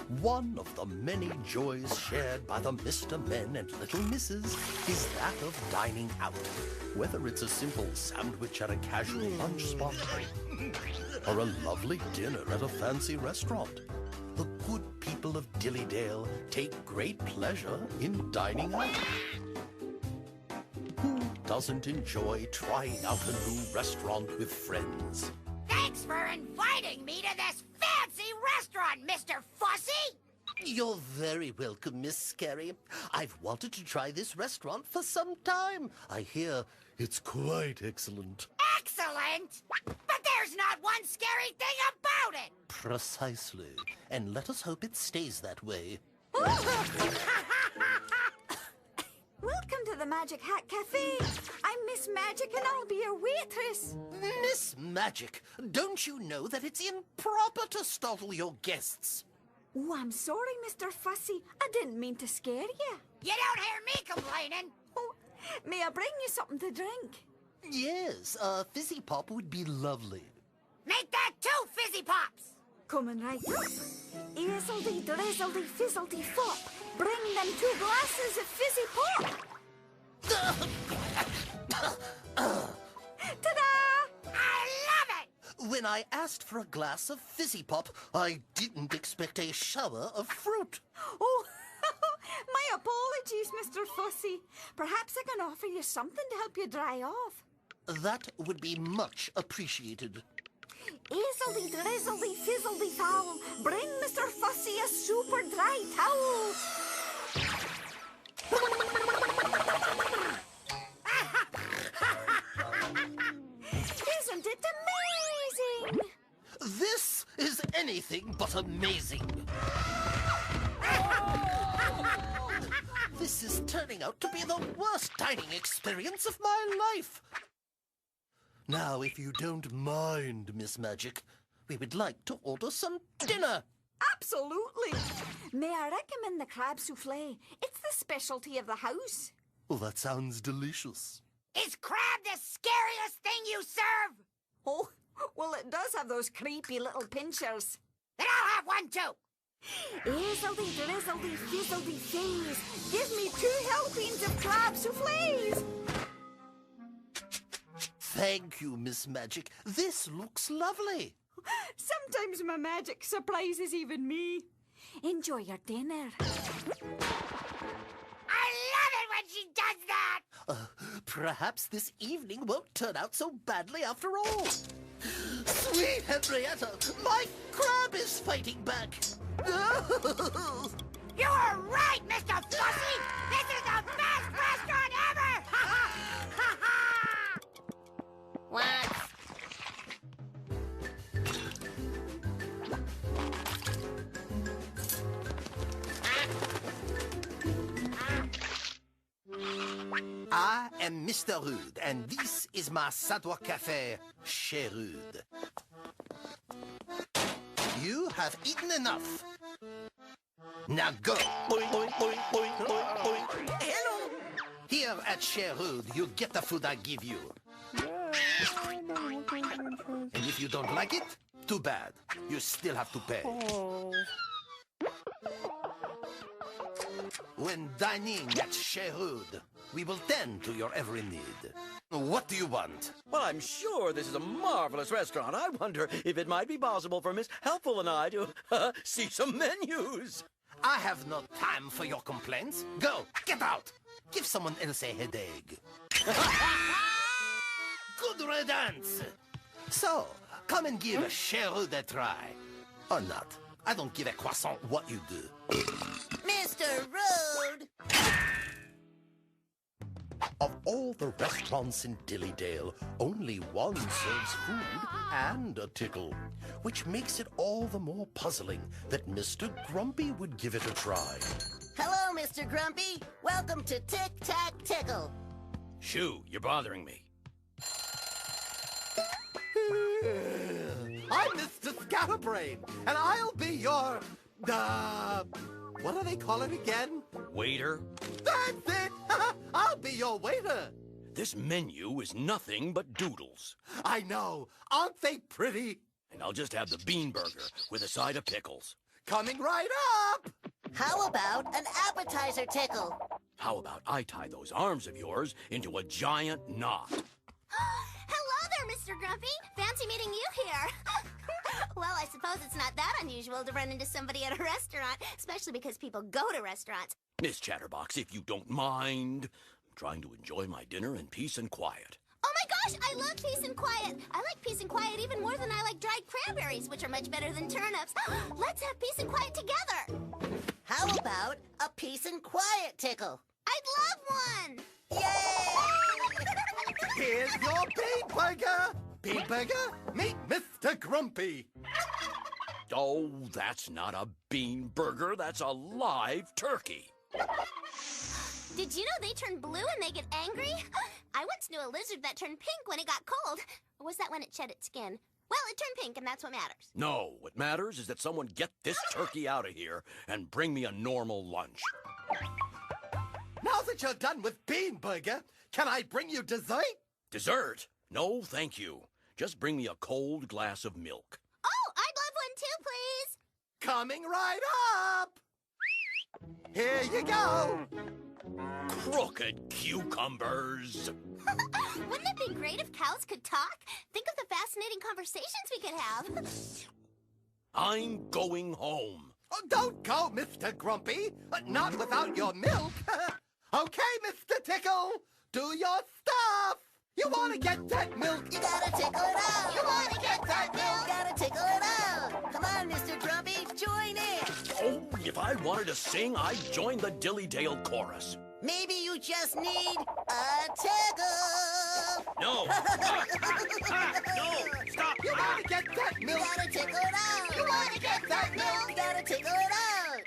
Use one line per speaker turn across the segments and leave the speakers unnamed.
One of the many joys shared by the Mr. Men and Little Misses is that of dining out. Whether it's a simple sandwich at a casual lunch spot or a lovely dinner at a fancy restaurant, the good people of Dillydale take great pleasure in dining out. Who doesn't enjoy trying out a new restaurant with friends?
Thanks for inviting me to this fancy restaurant, Mr. Fussy!
You're very welcome, Miss Scary. I've wanted to try this restaurant for some time. I hear it's quite excellent.
Excellent! But there's not one scary thing about it!
Precisely. And let us hope it stays that way.
Welcome to the Magic Hat Cafe. I'm Miss Magic and I'll be your waitress.
Miss Magic, don't you know that it's improper to startle your guests?
Oh, I'm sorry, Mr. Fussy. I didn't mean to scare you.
You don't hear me complaining!
Oh, may I bring you something to drink?
Yes, a fizzy pop would be lovely.
Make that 2 fizzy pops!
Coming right up. Easeldy, drizzledy, fizzledy fop. Bring them 2 glasses of fizzy pop. Ta-da!
I love it!
When I asked for a glass of fizzy pop, I didn't expect a shower of fruit.
Oh, my apologies, Mr. Fussy. Perhaps I can offer you something to help you dry off.
That would be much appreciated.
Easeldy, drizzledy, fizzledy fowl. Bring Mr. Fussy a super dry towel. Isn't it amazing?
This is anything but amazing. This is turning out to be the worst dining experience of my life. Now, if you don't mind, Miss Magic, we would like to order some dinner.
Absolutely. May I recommend the crab souffle? It's the specialty of the house.
Oh, that sounds delicious.
Is crab the scariest thing you serve?
Oh, well, it does have those creepy little pinchers.
Then I'll have one too!
Easeldy, drizzledy, fizzledy phase. Give me 2 helpings of crab souffles.
Thank you, Miss Magic. This looks lovely.
Sometimes my magic surprises even me. Enjoy your dinner.
I love it when she does that!
Perhaps this evening won't turn out so badly after all. Sweet Henrietta, my crab is fighting back.
You were right, Mr. Fussy! This is the best restaurant ever! What?
I am Mr. Rude, and this is my Sadoir Cafe, Chez Rude. You have eaten enough. Now go. Boing, boing, boing, boing, boing, boing. Hello. Here at Chez Rude, you get the food I give you. And if you don't like it, too bad. You still have to pay. When dining at Chez Rude, we will tend to your every need. What do you want?
Well, I'm sure this is a marvelous restaurant. I wonder if it might be possible for Miss Helpful and I to see some menus.
I have no time for your complaints. Go, get out. Give someone else a headache. Good riddance. So, come and give Chez Rude a try. Or not. I don't give a croissant what you do.
Mr. Rude!
Of all the restaurants in Dillydale, only one serves food and a tickle, which makes it all the more puzzling that Mr. Grumpy would give it a try.
Hello, Mr. Grumpy. Welcome to Tic Tac Tickle.
Shoo, you're bothering me.
I'm Mr. Scatterbrain, and I'll be your, what do they call it again?
Waiter,
That's it! I'll be your waiter.
this menu is nothing but doodles.
I know. Aren't they pretty?
And I'll just have the bean burger with a side of pickles.
Coming right up!
How about an appetizer tickle?
How about I tie those arms of yours into a giant knot?
Hello there, Mr. Grumpy. Fancy meeting you here. Well, I suppose it's not that unusual to run into somebody at a restaurant, especially because people go to restaurants.
Miss Chatterbox, if you don't mind, I'm trying to enjoy my dinner in peace and quiet.
Oh my gosh, I love peace and quiet. I like peace and quiet even more than I like dried cranberries, which are much better than turnips. Let's have peace and quiet together.
How about a peace and quiet tickle?
I'd love one.
Yay!
Here's your Bean Burger! Bean Burger, meet Mr. Grumpy.
Oh, that's not a bean burger. That's a live turkey.
Did you know they turn blue when they get angry? I once knew a lizard that turned pink when it got cold. Or was that when it shed its skin? Well, it turned pink, and that's what matters.
No, what matters is that someone get this turkey out of here and bring me a normal lunch.
Now that you're done with Bean Burger, can I bring you dessert?
Dessert? No, thank you. Just bring me a cold glass of milk.
Oh, I'd love one too, please.
Coming right up! Here you go!
Crooked cucumbers.
Wouldn't it be great if cows could talk? Think of the fascinating conversations we could have.
I'm going home.
Oh, don't go, Mr. Grumpy. Not without your milk. Okay, Mr. Tickle. Do your stuff. You want to get that milk?
You gotta tickle it out.
You want to get that milk?
You gotta tickle it out. Come on, Mr. Grumpy, join in.
Oh, if I wanted to sing, I'd join the Dilly Dale chorus.
Maybe you just need a tickle.
No. No, stop.
You want to get that
You
milk?
gotta tickle it out.
You want to get that milk?
You gotta tickle it out.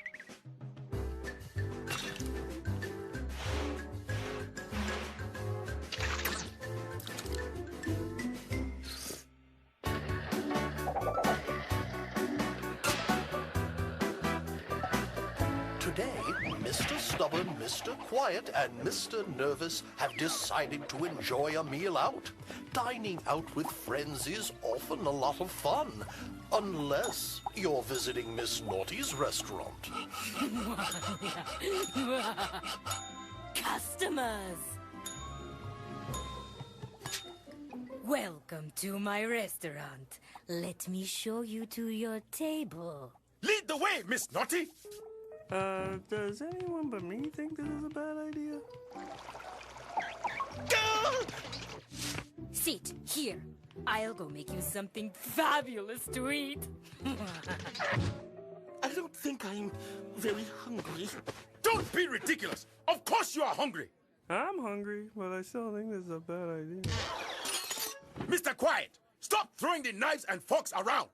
Today, Mr. Stubborn, Mr. Quiet, and Mr. Nervous have decided to enjoy a meal out. Dining out with friends is often a lot of fun, unless you're visiting Miss Naughty's restaurant.
Customers! Welcome to my restaurant. Let me show you to your table.
Lead the way, Miss Naughty!
Does anyone but me think this is a bad idea?
Sit here. I'll go make you something fabulous to eat.
I don't think I'm very hungry. Don't be ridiculous! Of course you are hungry!
I'm hungry, but I still think this is a bad idea.
Mr. Quiet, stop throwing the knives and forks around!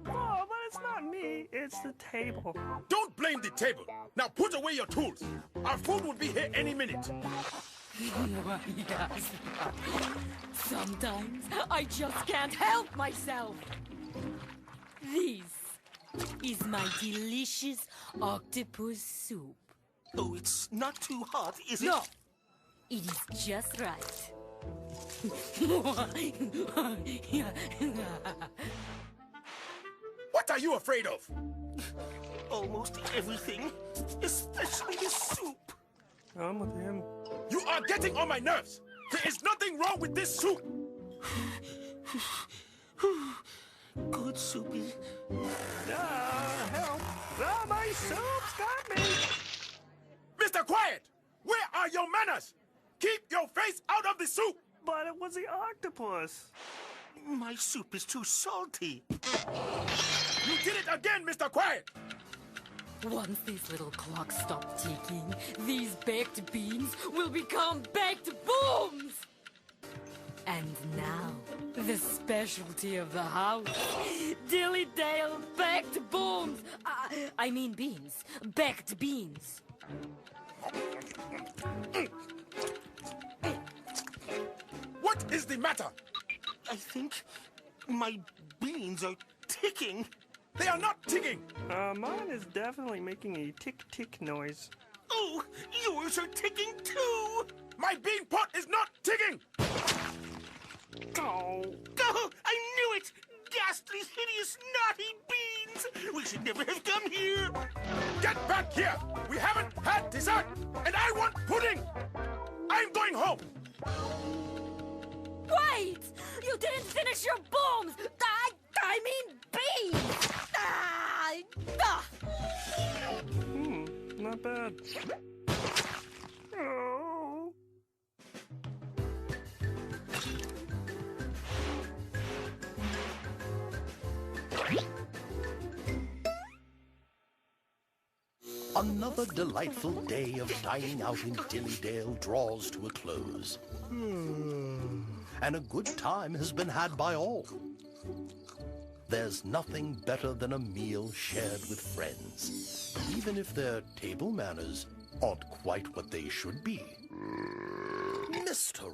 Oh, but it's not me, it's the table.
Don't blame the table. Now put away your tools. Our food will be here any minute.
Yes. Sometimes I just can't help myself. This is my delicious octopus soup.
Oh, it's not too hot, is it?
No, it is just right.
What are you afraid of? Almost everything, especially the soup.
I'm with him.
You are getting on my nerves. There is nothing wrong with this soup. Good soupy.
Help! My soup's got me!
Mr. Quiet, where are your manners? Keep your face out of the soup.
But it was the octopus.
My soup is too salty. You did it again, Mr. Quiet.
Once this little clock stops ticking, these baked beans will become baked booms! And now, the specialty of the house, Dilly Dale baked booms! I mean beans. Baked beans.
What is the matter? I think my beans are ticking. They are not ticking.
Mine is definitely making a tick-tick noise.
Oh, yours are ticking too. My bean pot is not ticking.
Oh.
Oh, I knew it. Ghastly, hideous, naughty beans. beans! We should never have come here!
Get back here! We haven't had dessert! And I want pudding! I'm going home!
Wait! You didn't finish your bombs! I mean beans!
Not bad. Oh.
Another delightful day of dining out in Dillydale draws to a close. And a good time has been had by all. There's nothing better than a meal shared with friends, even if their table manners aren't quite what they should be. Mr.